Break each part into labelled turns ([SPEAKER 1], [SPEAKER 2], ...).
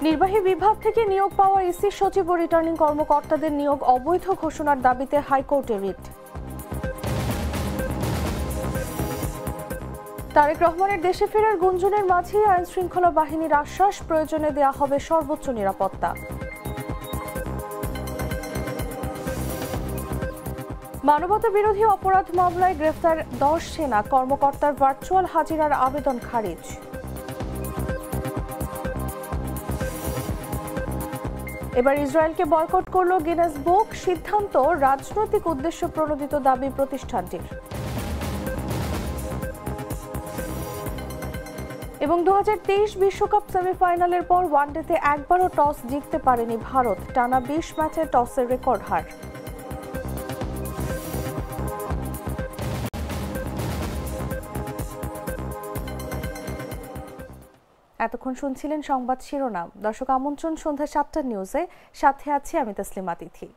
[SPEAKER 1] নির্বাহী বিভাগ থেকে নিয়োগ পাওয়া ইসি সচিব ও রিটার্নিং কর্মকর্তাদের নিয়োগ অবৈধ ঘোষণার দাবিতে হাইকোর্টে রিট। তারেক রহমানের দেশে ফেরার গুঞ্জনের মাঝেই আইন শৃঙ্খলা বাহিনীর আশ্বাস, প্রয়োজনে দেয়া হবে সর্বোচ্চ নিরাপত্তা। মানবতা বিরোধী অপরাধ মামলায় গ্রেফতার 10 সেনা কর্মকর্তার ভার্চুয়াল হাজিরার আবেদন খারিজ। এবার ইসরায়েলকে বয়কট করল গিনেস বুক, সিদ্ধান্ত রাজনৈতিক উদ্দেশ্য প্রণোদিত দাবি প্রতিষ্ঠানটির। এবং 2023 বিশ্বকাপ সেমিফাইনালের পর ওয়ানডেতে একবারও টস জিততে পারেনি ভারত, টানা 20 ম্যাচে টসের রেকর্ড হার। এতক্ষণ শুনছিলেন সংবাদ শিরোনাম। দর্শক, আমন্ত্রণ সন্ধ্যা 7টার নিউজে, সাথে আছি আমি তাসলিমা তিথি।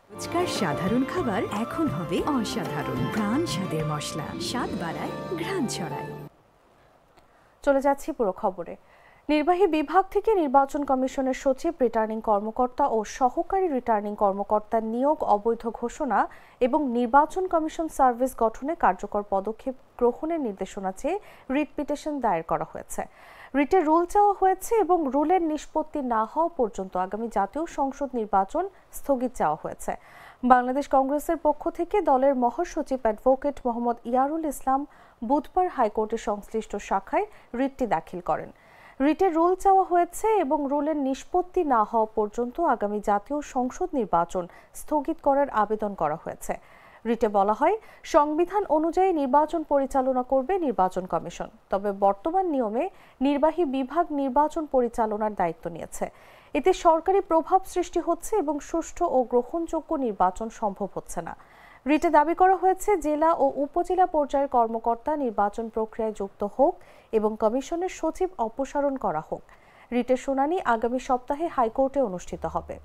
[SPEAKER 2] রোজকার সাধারণ খাবার এখন হবে অসাধারণ, প্রাণ স্বাদের মশলা, স্বাদ বাড়ায়, ঘ্রাণ ছড়ায়।
[SPEAKER 1] চলে যাচ্ছি পুরো খবরে। নির্বাহী বিভাগ থেকে নির্বাচন কমিশনের সচিব, রিটার্নিং কর্মকর্তা ও সহকারী রিটার্নিং কর্মকর্তার নিয়োগ অবৈধ ঘোষণা এবং নির্বাচন কমিশন সার্ভিস গঠনে কার্যকর পদক্ষেপ গ্রহণের নির্দেশনা চেয়ে রিট পিটিশন দায়ের করা হয়েছে। রিটে রুল চাওয়া হয়েছে এবং রুলের নিষ্পত্তি না হওয়া পর্যন্ত আগামী জাতীয় সংসদ নির্বাচন স্থগিত চাওয়া হয়েছে। বাংলাদেশ কংগ্রেসের পক্ষ থেকে দলের মহাসচিব অ্যাডভোকেট মোহাম্মদ ইয়ারুল ইসলাম বুধবার হাইকোর্টের সংশ্লিষ্ট শাখায় রিটটি দাখিল করেন। রিটে রুল চাওয়া হয়েছে এবং রুলের নিষ্পত্তি না হওয়া পর্যন্ত আগামী জাতীয় সংসদ নির্বাচন স্থগিত করার আবেদন করা হয়েছে। রিটে বলা হয়, সংবিধান অনুযায়ী নির্বাচন পরিচালনা করবে নির্বাচন কমিশন, তবে বর্তমান নিয়মে নির্বাহী বিভাগ নির্বাচন পরিচালনার দায়িত্ব নিয়েছে। এতে সরকারি প্রভাব সৃষ্টি হচ্ছে এবং সুষ্ঠু ও গ্রহণযোগ্য নির্বাচন সম্ভব হচ্ছে না। রিটে দাবি করা হয়েছে, জেলা ও উপজেলা পর্যায়ের কর্মকর্তা নির্বাচন প্রক্রিয়ায় যুক্ত হোক এবং কমিশনের সচিব অপসারণ করা হোক। রিটের শুনানি আগামী সপ্তাহে হাইকোর্টে অনুষ্ঠিত হবে।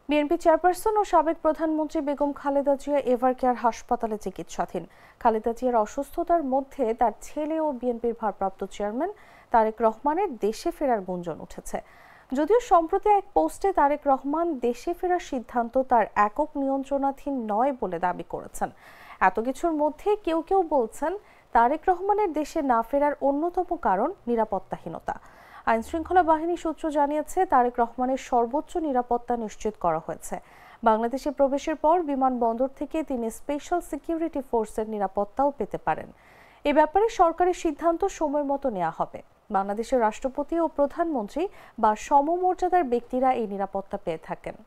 [SPEAKER 1] বিএনপি চেয়ারপারসন ও সাবেক প্রধানমন্ত্রী বেগম খালেদা জিয়া এভার কেয়ার হাসপাতালে চিকিৎসাধীন। খালেদা জিয়ার অসুস্থতার মধ্যে তার ছেলে ও বিএনপির ভারপ্রাপ্ত চেয়ারম্যান তারেক রহমানের দেশে ফেরার গুঞ্জন উঠেছে। যদিও সম্প্রতি এক পোস্টে তারেক রহমান দেশে ফেরার সিদ্ধান্ত তার একক নিয়ন্ত্রণাধীন নয় বলে দাবি করেছেন। এত কিছুর মধ্যে কেউ কেউ বলছেন, তারেক রহমানের দেশে না ফেরার অন্যতম কারণ নিরাপত্তাহীনতা। আইন শৃঙ্খলা বাহিনী সূত্র জানিয়েছে, তারেক রহমানের সর্বোচ্চ নিরাপত্তা নিশ্চিত করা হয়েছে। বাংলাদেশে প্রবেশের পর বিমানবন্দর থেকে তিনি স্পেশাল সিকিউরিটি ফোর্সের নিরাপত্তাও পেতে পারেন। এ ব্যাপারে সরকারি সিদ্ধান্ত সময় মতো নেওয়া হবে। বাংলাদেশের রাষ্ট্রপতি ও প্রধানমন্ত্রী বা সমমর্যাদার ব্যক্তিরা এই নিরাপত্তা পেয়ে থাকেন।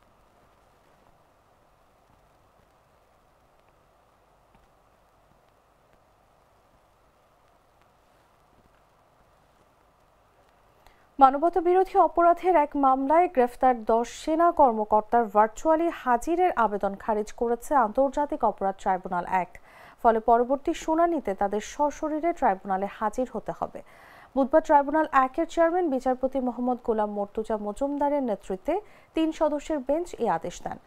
[SPEAKER 1] মানবতা বিরোধী অপরাধের এক মামলায় গ্রেফতার 10 সেনা কর্মকর্তার ভার্চুয়ালি হাজিরের আবেদন খারিজ করেছে আন্তর্জাতিক অপরাধ ট্রাইব্যুনাল 1। ফলে পরবর্তী শুনানিতে তাদের সশরীরে ট্রাইব্যুনালে হাজির হতে হবে। বুধবার ট্রাইব্যুনাল 1-এর চেয়ারম্যান বিচারপতি মোহাম্মদ গোলাম মর্তুজা মজুমদারের নেতৃত্বে 3 সদস্যের বেঞ্চ এই আদেশ দেন।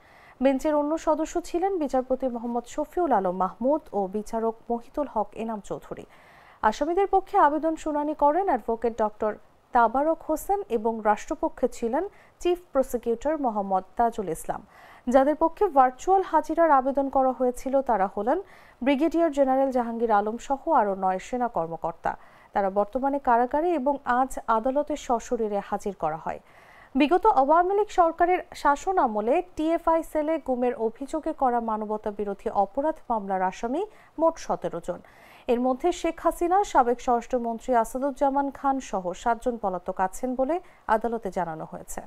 [SPEAKER 1] বেঞ্চের অন্য সদস্য ছিলেন বিচারপতি মোহাম্মদ শফিউল আলম মাহমুদ ও বিচারক মহিতুল হক এনাম চৌধুরী। আসামিদের পক্ষে আবেদন শুনানি করেন অ্যাডভোকেট ডক্টর তাবারক হোসেন এবং রাষ্ট্রপক্ষে ছিলেন চিফ প্রসিকিউটর মোহাম্মদ তাজুল ইসলাম। যাদের পক্ষে ভার্চুয়াল হাজিরার আবেদন করা হয়েছিল তারা হলেন ব্রিগেডিয়ার জেনারেল জাহাঙ্গীর আলম সহ আরও 9 সেনা কর্মকর্তা। তারা বর্তমানে কারাগারে এবং আজ আদালতে সশরীরে হাজির করা হয়। বিগত আওয়ামী লীগ সরকারের শাসন আমলে টিএফআই সেলে গুমের অভিযোগে করা মানবতা বিরোধী অপরাধ মামলার আসামি মোট 17 জন। এর মধ্যে শেখ হাসিনা, সাবেক স্বরাষ্ট্রমন্ত্রী আসাদুজ্জামান খান সহ 7 জন পলাতক আছেন বলে আদালতে জানানো হয়েছে।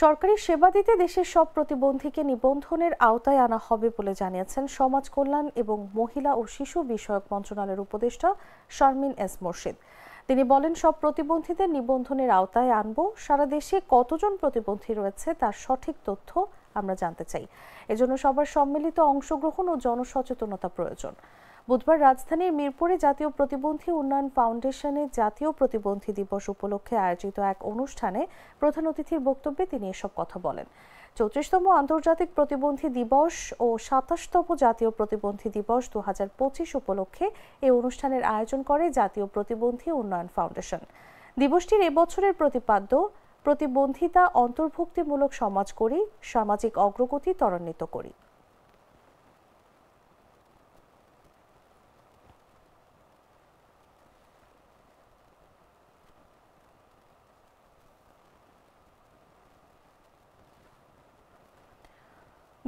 [SPEAKER 1] সরকারি সেবা দিতে দেশের সব প্রতিবন্ধীকে নিবন্ধনের আওতায় আনা হবে বলে জানিয়েছেন সমাজ কল্যাণ এবং মহিলা ও শিশু বিষয়ক মন্ত্রণালয়ের উপদেষ্টা শারমিন এস মোর্শেদ। তিনি বলেন, সব প্রতিবন্ধীদের নিবন্ধনের আওতায় আনব। সারা দেশে কতজন প্রতিবন্ধী রয়েছে তার সঠিক তথ্য আমরা জানতে চাই। এজন্য সবার সম্মিলিত অংশগ্রহণ ও জনসচেতনতা প্রয়োজন। বুধবার রাজধানীর মিরপুরে জাতীয় প্রতিবন্ধী উন্নয়ন ফাউন্ডেশনে জাতীয় প্রতিবন্ধী দিবস উপলক্ষে আয়োজিত এক অনুষ্ঠানে প্রধান অতিথির বক্তব্যে তিনি এসব কথা বলেন। 34তম আন্তর্জাতিক প্রতিবন্ধী দিবস ও 27তম জাতীয় প্রতিবন্ধী দিবস 2025 উপলক্ষে এই অনুষ্ঠানের আয়োজন করে জাতীয় প্রতিবন্ধী উন্নয়ন ফাউন্ডেশন। দিবসটির এবছরের প্রতিপাদ্য প্রতিবন্ধিতা অন্তর্ভুক্তিমূলক সমাজ করি, সামাজিক অগ্রগতি ত্বরান্বিত করি।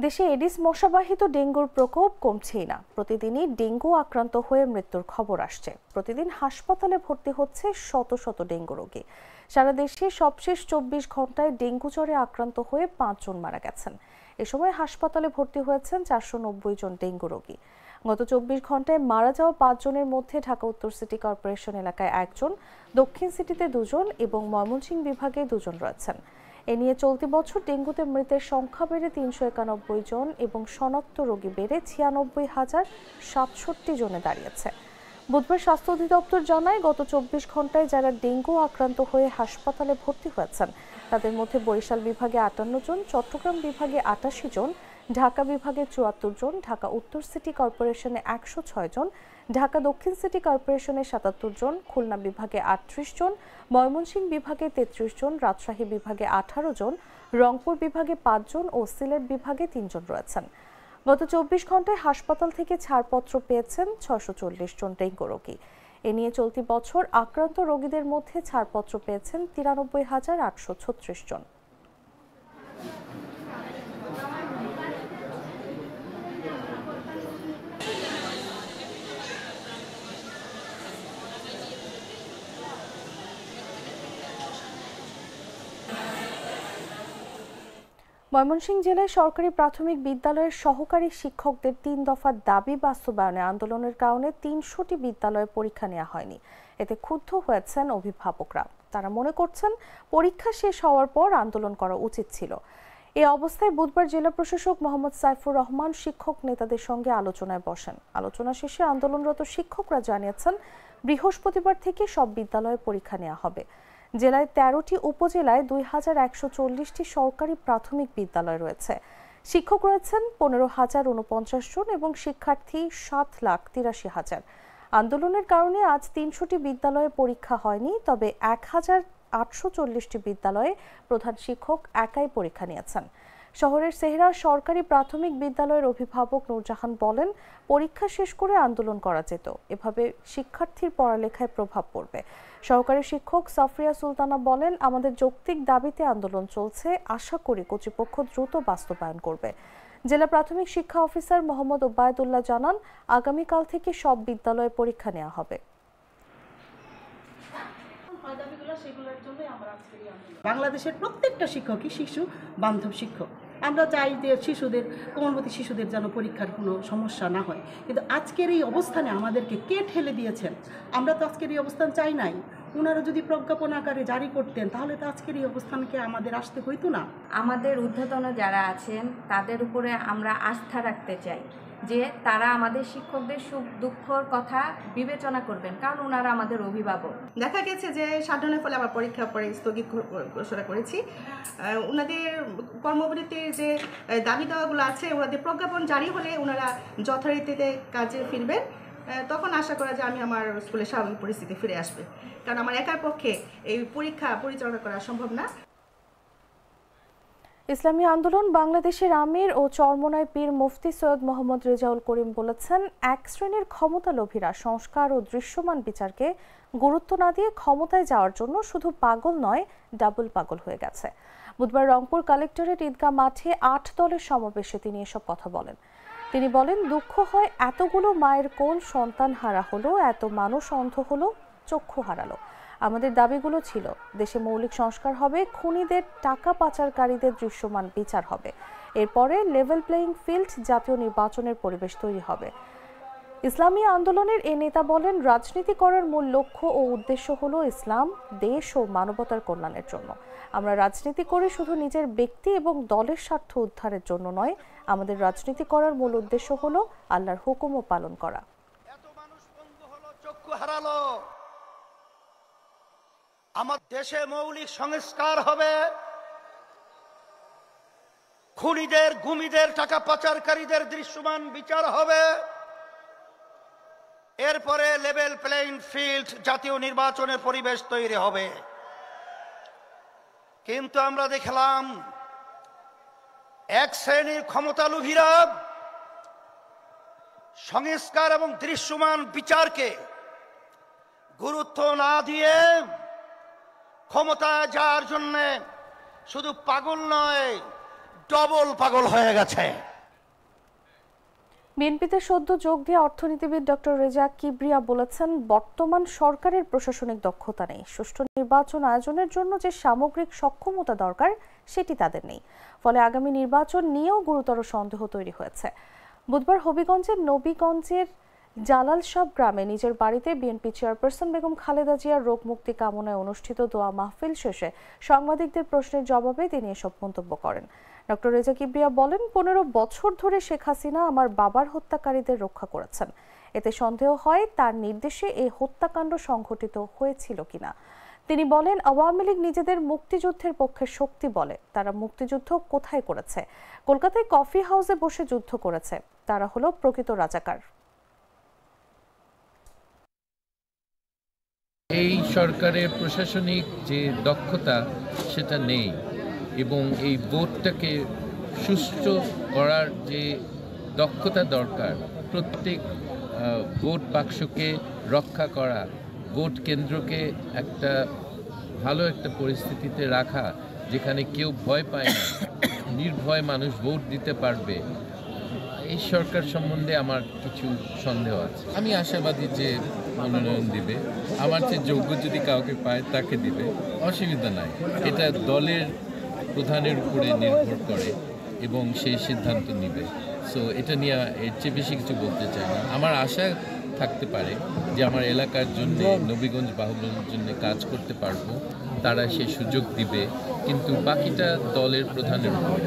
[SPEAKER 1] দেশে এডিস মশাবাহিত ডেঙ্গুর প্রকোপ কমছেই না। প্রতিদিনই ডেঙ্গু আক্রান্ত হয়ে মৃত্যুর খবর আসছে। প্রতিদিন হাসপাতালে ভর্তি হচ্ছে শত শত ডেঙ্গু রোগী। সারা দেশে সবশেষ 24 ঘন্টায় ডেঙ্গু জ্বরে আক্রান্ত হয়ে 5 জন মারা গেছেন। এ সময় হাসপাতালে ভর্তি হয়েছেন 490 জন ডেঙ্গু রোগী। গত 24 ঘন্টায় মারা যাওয়া 5 জনের মধ্যে ঢাকা উত্তর সিটি কর্পোরেশন এলাকায় 1 জন, দক্ষিণ সিটিতে 2 জন এবং ময়মনসিংহ বিভাগে 2 জন রয়েছেন। এ নিয়ে চলতি বছর ডেঙ্গুতে মৃতের সংখ্যা বেড়ে 391 জন এবং শনাক্ত রোগী বেড়ে 96,067 জনে দাঁড়িয়েছে। বুধবার স্বাস্থ্য অধিদপ্তর জানায়, গত 24 ঘন্টায় যারা ডেঙ্গু আক্রান্ত হয়ে হাসপাতালে ভর্তি হয়েছেন তাদের মধ্যে বরিশাল বিভাগে 58 জন, চট্টগ্রাম বিভাগে 88 জন, ঢাকা বিভাগে 74 জন, ঢাকা উত্তর সিটি কর্পোরেশনে 106 জন, ঢাকা দক্ষিণ সিটি কর্পোরেশনে 77 জন, খুলনা বিভাগে 38 জন, ময়মনসিংহ বিভাগে 33 জন, রাজশাহী বিভাগে 18 জন, রংপুর বিভাগে 5 জন ও সিলেট বিভাগে 3 জন রয়েছেন। গত 24 ঘন্টায় হাসপাতাল থেকে ছাড়পত্র পেয়েছেন 640 জন ডেঙ্গু রোগী। এ নিয়ে চলতি বছর আক্রান্ত রোগীদের মধ্যে ছাড়পত্র পেয়েছেন 93,836 জন। ময়মনসিংহ জেলায় সরকারি প্রাথমিক বিদ্যালয়ের সহকারী শিক্ষকদের 3 দফা দাবি বাস্তবায়নে আন্দোলনের কারণে 300টি বিদ্যালয়ে পরীক্ষা নেওয়া হয়নি। এতে ক্ষুব্ধ হয়েছেন অভিভাবকরা। তারা মনে করছেন পরীক্ষা শেষ হওয়ার পর আন্দোলন করা উচিত ছিল। এই অবস্থায় বুধবার জেলা প্রশাসক মোহাম্মদ সাইফুর রহমান শিক্ষক নেতাদের সঙ্গে আলোচনায় বসেন। আলোচনা শেষে আন্দোলনরত শিক্ষকরা জানিয়েছেন, বৃহস্পতিবার থেকে সব বিদ্যালয়ে পরীক্ষা নেওয়া হবে। জেলায় 13টি উপজেলায় 2140টি সরকারি প্রাথমিক বিদ্যালয় রয়েছে। শিক্ষক রয়েছেন 15,049 জন এবং শিক্ষার্থী 7,83,000। আন্দোলনের কারণে আজ 300টি বিদ্যালয়ে পরীক্ষা হয়নি, তবে 1,840টি বিদ্যালয়ে প্রধান শিক্ষক একাই পরীক্ষা নিয়েছেন। শহরের সেহরা সরকারি প্রাথমিক বিদ্যালয়ের অভিভাবক নূরজাহান বলেন, পরীক্ষা শেষ করে আন্দোলন করা যেত, এভাবে শিক্ষার্থীর পড়ালেখায় প্রভাব পড়বে। সহকারী শিক্ষক সাফরিয়া সুলতানা বলেন, আমাদের যৌক্তিক দাবিতে আন্দোলন চলছে, আশা করি কর্তৃপক্ষ দ্রুত বাস্তবায়ন করবে। জেলা প্রাথমিক শিক্ষা অফিসার মোহাম্মদ ওবায়দুল্লাহ জানান, আগামীকাল থেকে সব বিদ্যালয়ে পরীক্ষা নেওয়া হবে।
[SPEAKER 3] বাংলাদেশের প্রত্যেকটা শিক্ষকই শিশু বান্ধব শিক্ষক। আমরা চাই যে শিশুদের, কোমলমতি শিশুদের যেন পরীক্ষার কোনো সমস্যা না হয়। কিন্তু আজকের এই অবস্থানে আমাদেরকে কে ঠেলে দিয়েছেন? আমরা তো আজকের এই অবস্থান চাই নাই। ওনারা যদি প্রজ্ঞাপন আকারে জারি করতেন তাহলে তো আজকের এই অবস্থানকে আমাদের আসতে হইতো না।
[SPEAKER 4] আমাদের ঊর্ধ্বতন যারা আছেন তাদের উপরে আমরা আস্থা রাখতে চাই যে তারা আমাদের শিক্ষকদের সুখ দুঃখর কথা বিবেচনা করবেন, কারণ ওনারা আমাদের অভিভাবক।
[SPEAKER 5] দেখা গেছে যে শাটডাউনের ফলে আবার পরীক্ষা পরে স্থগিত ঘোষণা করেছি। ওনাদের কর্মবিরতির যে দাবি দাওয়াগুলো আছে, ওনাদের প্রজ্ঞাপন জারি হলে ওনারা যথারীতিতে কাজে ফিরবেন। তখন আশা করা যায় আমি আমার স্কুলের স্বাভাবিক পরিস্থিতি ফিরে আসবে, কারণ আমার একার পক্ষে এই পরীক্ষা পরিচালনা করা সম্ভব না।
[SPEAKER 1] ইসলামী আন্দোলন বাংলাদেশের আমির ও চরমোনাই পীর মুফতি সৈয়দ মোহাম্মদ রেজাউল করিম বলেছেন, এক শ্রেণীর ক্ষমতালোভীরা সংস্কার ও দৃশ্যমান বিচারকে গুরুত্ব না দিয়ে ক্ষমতায় যাওয়ার জন্য শুধু পাগল নয়, ডাবল পাগল হয়ে গেছে। বুধবার রংপুর কালেক্টরেট ঈদগাহ মাঠে 8 দলের সমাবেশে তিনি এসব কথা বলেন। তিনি বলেন, দুঃখ হয় এতগুলো মায়ের কোল সন্তান হারা হলো, এত মানুষ অন্ধ হলো, চক্ষু হারালো। আমাদের দাবিগুলো ছিল, দেশে মৌলিক সংস্কার হবে, খুনিদের, টাকা পাচারকারীদের দৃশ্যমান বিচার হবে, এরপরে লেভেল প্লেয়িং ফিল্ড, জাতীয় নির্বাচনের পরিবেশ তৈরি হবে। ইসলামী আন্দোলনের এ নেতা বলেন, রাজনীতি করার মূল লক্ষ্য ও উদ্দেশ্য হলো ইসলাম, দেশ ও মানবতার কল্যাণের জন্য। আমরা রাজনীতি করি শুধু নিজের ব্যক্তি এবং দলের স্বার্থ উদ্ধারের জন্য নয়। আমাদের রাজনীতি করার মূল উদ্দেশ্য হলো আল্লাহর হুকুমও পালন করা।
[SPEAKER 6] এত মানুষ বন্ধু হলো, চক্ষু হারালো। আমার দেশে মৌলিক সংস্কার হবে, খুনিদের, গুমিদের, টাকা পাচারকারীদের দৃশ্যমান বিচার হবে। এরপরে লেভেল প্লেইং ফিল্ড, জাতীয় নির্বাচনের পরিবেশ তৈরি হবে। কিন্তু আমরা দেখলাম এক শ্রেণীর ক্ষমতালোভীরা সংস্কার এবং দৃশ্যমান বিচারকে গুরুত্ব না দিয়ে ক্ষমতায় যাওয়ার জন্য শুধু পাগল নয়, ডবল পাগল হয়ে গেছে।
[SPEAKER 1] বিএনপিতে সদ্য যোগ দিয়ে অর্থনীতিবিদ ডক্টর রেজা কিবরিয়া বলেছেন, বর্তমান সরকারের প্রশাসনিক দক্ষতা নেই। সুষ্ঠু নির্বাচন আয়োজনের জন্য যে সামগ্রিক সক্ষমতা দরকার সেটি তাদের নেই। ফলে আগামী নির্বাচন নিয়েও গুরুতর সন্দেহ তৈরি হয়েছে। বুধবার হবিগঞ্জের নবীগঞ্জের জালালসাব গ্রামে নিজের বাড়িতে বিএনপি চেয়ারপারসন বেগম খালেদা জিয়ার রোগ মুক্তি কামনায় অনুষ্ঠিত দোয়া মাহফিল শেষে সাংবাদিকদের প্রশ্নের জবাবে তিনি এসব মন্তব্য করেন। ডক্টর রেজা কিবরিয়া বলেন, 15 বছর ধরে শেখ হাসিনা আমার বাবার হত্যাকারীদের রক্ষা করেছেন। এতে সন্দেহ হয় তার নির্দেশে এই হত্যাকাণ্ড সংঘটিত হয়েছিল কিনা। তিনি বলেন, আওয়ামী লীগ নিজেদের মুক্তিযুদ্ধের পক্ষে শক্তি বলে। তারা মুক্তিযুদ্ধ কোথায় করেছে? কলকাতায় কফি হাউসে বসে যুদ্ধ করেছে। তারা হলো প্রকৃত রাজাকার।
[SPEAKER 7] এই সরকারের প্রশাসনিক যে দক্ষতা সেটা নেই, এবং এই ভোটটাকে সুষ্ঠু করার যে দক্ষতা দরকার, প্রত্যেক ভোট বাক্সকে রক্ষা করা, ভোট কেন্দ্রকে একটা ভালো একটা পরিস্থিতিতে রাখা যেখানে কেউ ভয় পায় না, নির্ভয় মানুষ ভোট দিতে পারবে, এই সরকার সম্বন্ধে আমার কিছু সন্দেহ আছে। আমি আশাবাদী যে মনোনয়ন দিবে, আমার চেয়ে যোগ্য যদি কাউকে পায় তাকে দিবে, অসুবিধা নাই। এটা দলের প্রধানের উপরে নির্ভর করে এবং সেই সিদ্ধান্ত নিবে। সো এটা নিয়ে এর চেয়ে বেশি কিছু বলতে চাই না। আমার আশা থাকতে পারে যে আমার এলাকার জন্য, নবীগঞ্জ বাহুল্যের জন্য কাজ করতে পারবো, তারা সেই সুযোগ দিবে, কিন্তু বাকিটা দলের প্রধানের উপরে।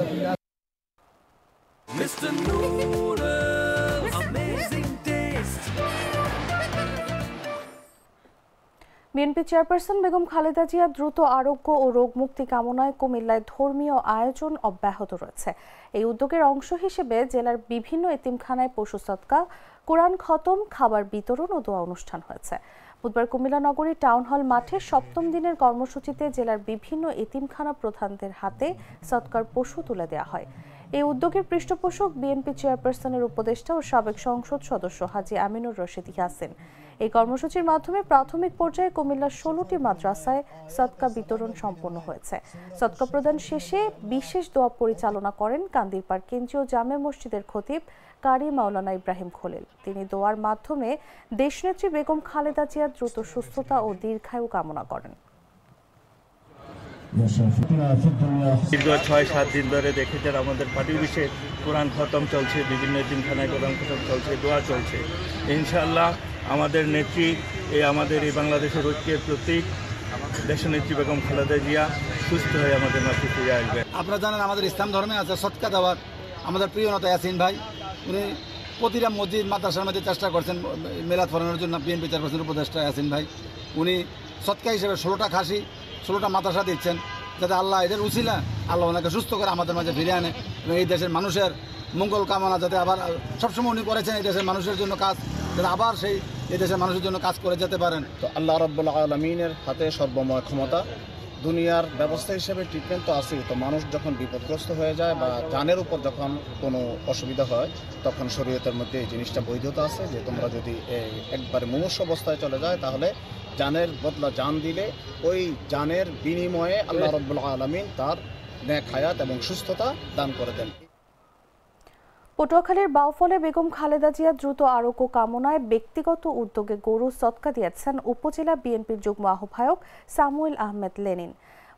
[SPEAKER 1] বিএনপি চেয়ারপারসন বেগম খালেদা জিয়া দ্রুত আরোগ্য ও রোগমুক্তি কামনায় কুমিল্লায় ধর্মীয় আয়োজন অব্যাহত রয়েছে। এই উদ্যোগের অংশ হিসেবে জেলার বিভিন্ন এতিমখানায় পশু সদকা, কোরআন খতম, খাবার বিতরণ ও দোয়া অনুষ্ঠান হয়েছে। বুধবার কুমিল্লা নগরী টাউন হল মাঠে 7ম দিনের কর্মসূচিতে জেলার বিভিন্ন এতিমখানা প্রধানদের হাতে সদকার পশু তুলে দেওয়া হয়। এই উদ্যোগের পৃষ্ঠপোষক বিএনপি চেয়ারপারসনের উপদেষ্টা ও সাবেক সংসদ সদস্য হাজী আমিনুর রশিদ ইয়াসিন। এই কর্মসূচির মাধ্যমে প্রাথমিক পর্যায়ে কুমিল্লার 16টি মাদ্রাসায় সদকা বিতরণ সম্পন্ন হয়েছে। সদকা প্রদান শেষে বিশেষ দোয়া পরিচালনা করেন কান্দিরপাড় কেন্দ্রীয় জামে মসজিদের খতিব কারি মাওলানা ইব্রাহিম খলিল। তিনি দোয়ার মাধ্যমে দেশনেত্রী বেগম খালেদা জিয়ার দ্রুত সুস্থতা ও দীর্ঘায়ু কামনা করেন।
[SPEAKER 8] দীর্ঘ 6-7 দিন ধরে দেখেছেন আমাদের পার্টি অফিসে কোরআন খতম চলছে, বিভিন্ন এতিমখানায় কোরআন খতম চলছে, দোয়া চলছে। ইনশাআল্লাহ আমাদের নেত্রী, আমাদের এই বাংলাদেশের ঐক্যের প্রতীক দেশনেত্রী বেগম খালেদা জিয়া সুস্থ হয়ে আমাদের মাঝে ফিরে আসবে।
[SPEAKER 9] আপনারা জানেন আমাদের ইসলাম ধর্মে আছে সদকা দেওয়ার। আমাদের প্রিয় নেতা ইয়াসিন ভাই, উনি প্রতিটা মসজিদ মাদ্রাসার মধ্যে চেষ্টা করছেন মেলাদ ফরানোর জন্য। বিএনপি চেয়ারপারসনের উপদেষ্টা ইয়াসিন ভাই, উনি সদকা হিসেবে 16টা খাসি, 16টা মাদ্রাসা দিচ্ছেন, যাতে আল্লাহ এদের উছিলা আল্লাহ ওনাকে সুস্থ করে আমাদের মাঝে ফিরে আনে এবং এই দেশের মানুষের মঙ্গল কামনা যাতে আবার সবসময় উনি করেছেন এই দেশের মানুষের জন্য কাজ, যাতে আবার সেই এই দেশের মানুষের জন্য কাজ করে যেতে পারেন।
[SPEAKER 10] তো আল্লাহ রাব্বুল আলামিনের হাতে সর্বময় ক্ষমতা। দুনিয়ার ব্যবস্থা হিসেবে ট্রিটমেন্ট তো আছেই, তো মানুষ যখন বিপদগ্রস্ত হয়ে যায় বা জানের উপর যখন কোনো অসুবিধা হয় তখন শরীয়তের মধ্যে এই জিনিসটা বৈধতা আছে যে তোমরা যদি একবারে মুমূর্ষ অবস্থায় চলে যায় তাহলে জানের বদলা জান দিলে ওই জানের বিনিময়ে আল্লাহ রাব্বুল আলামিন তার নেক হায়াত এবং সুস্থতা দান করে দেন।
[SPEAKER 1] পটুয়াখালীর বাউফলে বেগম খালেদা জিয়া দ্রুত আরোগ্য কামনায় ব্যক্তিগত উদ্যোগে গরু সদকা দিয়েছেন উপজেলা বিএনপির যুগ্ম আহ্বায়ক সামুয়েল আহমেদ লেনিন।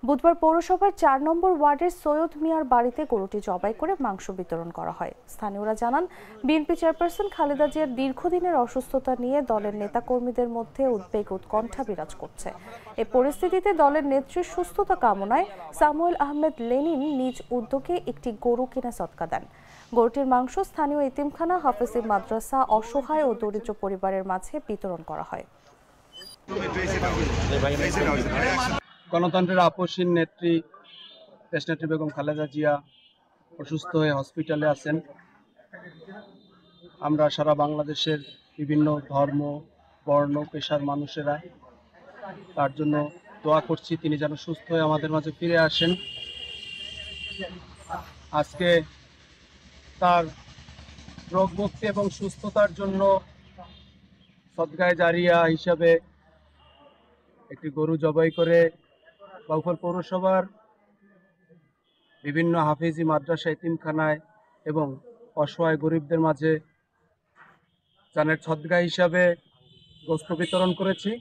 [SPEAKER 1] বুধবার পৌরসভার 4 নম্বর ওয়ার্ডের সৈয়দ মিয়ার বাড়িতে গরুটি জবাই করে মাংস বিতরণ করা হয়। স্থানীয়রা জানান, বিএনপি চেয়ারপারসন খালেদা জিয়ার দীর্ঘদিনের অসুস্থতা নিয়ে দলের নেতাকর্মীদের মধ্যে উদ্বেগ উৎকণ্ঠা বিরাজ করছে। এ পরিস্থিতিতে দলের নেত্রীর সুস্থতা কামনায় সামুয়েল আহমেদ লেনিন নিজ উদ্যোগে একটি গরু কিনে সদকা দেন। গরুটির মাংস স্থানীয় এতিমখানা, হাফেজি মাদ্রাসা, অসহায় ও দরিদ্র পরিবারের মাঝে বিতরণ করা হয়।
[SPEAKER 11] গণতন্ত্রের আপসহীন নেত্রী দেশনেত্রী বেগম খালেদা জিয়া অসুস্থ হয়ে হসপিটালে আছেন। আমরা সারা বাংলাদেশের বিভিন্ন ধর্ম, বর্ণ, পেশার মানুষেরা তার জন্য দোয়া করছি, তিনি যেন সুস্থ হয়ে আমাদের মাঝে ফিরে আসেন। আজকে তার রোগমুক্তি এবং সুস্থতার জন্য সদকায়ে জারিয়া হিসাবে একটি গরু জবাই করে বাউফল পৌরসভার বিভিন্ন হাফেজি মাদ্রাসা, এতিমখানায় এবং অসহায় গরিবদের মাঝে জানের সদকা হিসাবে গোশত বিতরণ করেছি।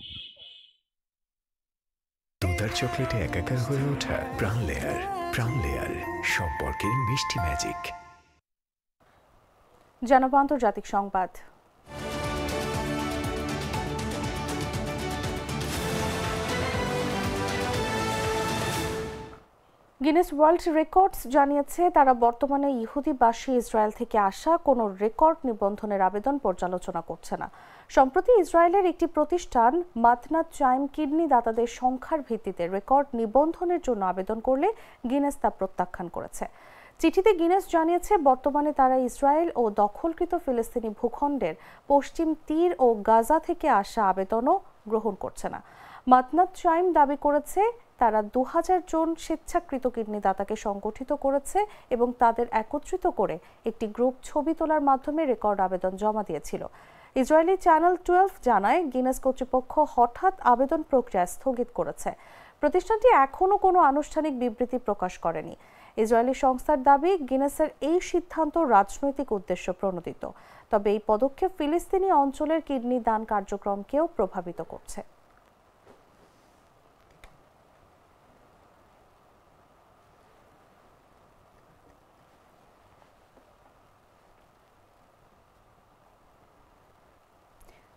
[SPEAKER 12] দুধার চকলেটে একাকার হয়ে ওঠা প্রাণ লেয়ার। প্রাণ লেয়ার, সম্পর্কের মিষ্টি ম্যাজিক।
[SPEAKER 1] জানাবো আন্তর্জাতিক সংবাদ। গিনেস ওয়ার্ল্ড রেকর্ডস জানিয়েছে, তারা বর্তমানে ইহুদিবাসী ইসরায়েল থেকে আসা কোনো রেকর্ড নিবন্ধনের আবেদন পর্যালোচনা করছে না। সম্প্রতি ইসরায়েলের একটি প্রতিষ্ঠান মাতনাত চাইম কিডনি দাতাদের সংখ্যার ভিত্তিতে রেকর্ড নিবন্ধনের জন্য আবেদন করলে গিনেস তা প্রত্যাখ্যান করেছে। চিঠিতে গিনেস জানিয়েছে, বর্তমানে তারা ইসরায়েল ও দখলকৃত ফিলিস্তিনি ভূখণ্ডের পশ্চিম তীর ও গাজা থেকে আসা আবেদনও গ্রহণ করছে না। মাতনাত চাইম দাবি করেছে, তারা 2000 জন স্বেচ্ছাকৃত কিডনি দাতাকে সংগঠিত করেছে এবং তাদের একত্রিত করে একটি গ্রুপ ছবি তোলার মাধ্যমে রেকর্ড আবেদন জমা দিয়েছিল। ইসরায়েলি চ্যানেল 12 জানায়, গিনেস কর্তৃপক্ষ হঠাৎ আবেদন প্রক্রিয়া স্থগিত করেছে। প্রতিষ্ঠানটি এখনও কোনো আনুষ্ঠানিক বিবৃতি প্রকাশ করেনি। ইসরায়েলি সংস্থার দাবি, গিনেসের এই সিদ্ধান্ত রাজনৈতিক উদ্দেশ্য প্রণোদিত। তবে এই পদক্ষেপ ফিলিস্তিনি অঞ্চলের কিডনি দান কার্যক্রমকেও প্রভাবিত করছে।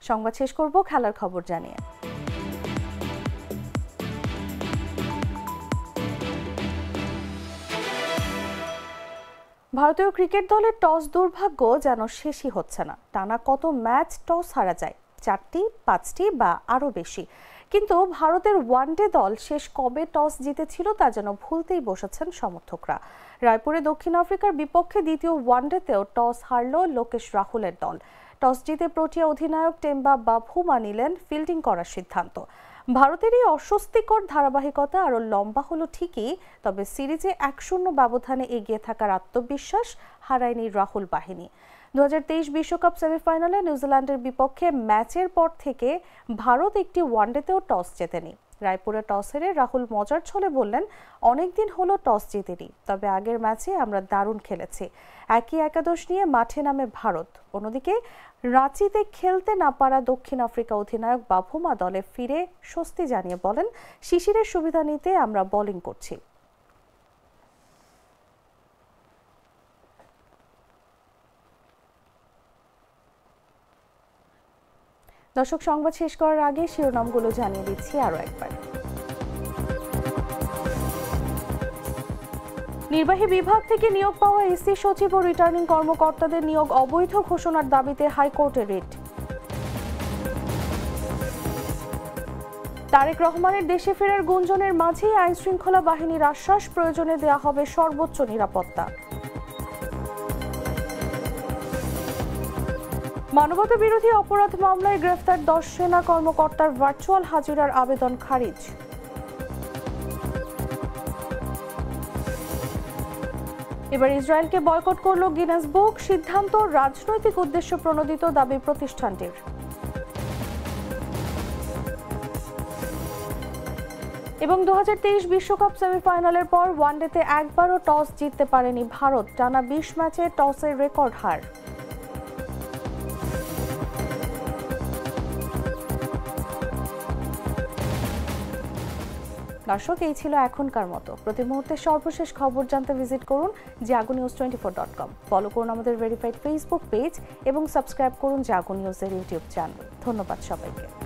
[SPEAKER 1] সংবাদ শেষ করব খেলার খবর জানিয়ে। ভারতীয় ক্রিকেট দলের টস দুর্ভাগ্য যেন শেষই হচ্ছে না। টানা কত ম্যাচ টস হারা যায়, 4টি, 5টি বা আরও বেশি। কিন্তু ভারতের ওয়ানডে দল শেষ কবে টস জিতেছিল তা যেন ভুলতেই বসেছেন সমর্থকরা। রায়পুরে দক্ষিণ আফ্রিকার বিপক্ষে দ্বিতীয় ওয়ানডেতেও টস হারল লোকেশ রাহুলের দল। টস জিতে প্রোটিয়া অধিনায়ক টেম্বা বাভুমা নিলেন ফিল্ডিং করার সিদ্ধান্ত। ভারতের এই অস্বস্তিকর ধারাবাহিকতা আরও লম্বা হলো ঠিকই, তবে সিরিজে 1-0 ব্যবধানে এগিয়ে থাকার আত্মবিশ্বাস হারায়নি রাহুল বাহিনী। 2023 বিশ্বকাপ সেমিফাইনালে নিউজিল্যান্ডের বিপক্ষে ম্যাচের পর থেকে ভারত একটি ওয়ানডেতেও টস জেতেনি। রায়পুরে টস হেরে রাহুল মজার ছলে বললেন, অনেকদিন হলো টস জিতেনি, তবে আগের ম্যাচে আমরা দারুণ খেলেছি। একই একাদশ নিয়ে মাঠে নামে ভারত। অন্যদিকে রাঁচিতে খেলতে না পারা দক্ষিণ আফ্রিকা অধিনায়ক বাভুমা দলে ফিরে স্বস্তি জানিয়ে বলেন, শিশিরের সুবিধা নিতে আমরা বোলিং করছি। দর্শক, সংবাদ শেষ করার আগে শিরোনামগুলো জানিয়ে দিচ্ছি আরও একবার। নির্বাহী বিভাগ থেকে নিয়োগ পাওয়া এসি সচিব ও রিটার্নিং কর্মকর্তাদের নিয়োগ অবৈধ ঘোষণার দাবিতে হাইকোর্টে রিট। তারেক রহমানের দেশে ফেরার গুঞ্জনের মাঝেই আইন শৃঙ্খলা বাহিনীর আশ্বাস, প্রয়োজনে দেয়া হবে সর্বোচ্চ নিরাপত্তা। মানবতা বিরোধী অপরাধ মামলায় গ্রেফতার 10 সেনা কর্মকর্তার ভার্চুয়াল হাজিরার আবেদন খারিজ। এবার ইসরায়েলকে বয়কট করল গিনেস বুক, সিদ্ধান্ত রাজনৈতিক উদ্দেশ্য প্রণোদিত, দাবি প্রতিষ্ঠানটির। এবং 2023 বিশ্বকাপ সেমিফাইনালের পর ওয়ানডেতে একবারও টস জিততে পারেনি ভারত, টানা 20 ম্যাচে টসের রেকর্ড হার। দর্শক, এই ছিল এখনকার মতো। প্রতি মুহূর্তে সর্বশেষ খবর জানতে ভিজিট করুন jagonews24.com। ফলো করুন আমাদের ভেরিফাইড ফেসবুক পেজ এবং সাবস্ক্রাইব করুন জাগো নিউজের ইউটিউব চ্যানেল। ধন্যবাদ সবাইকে।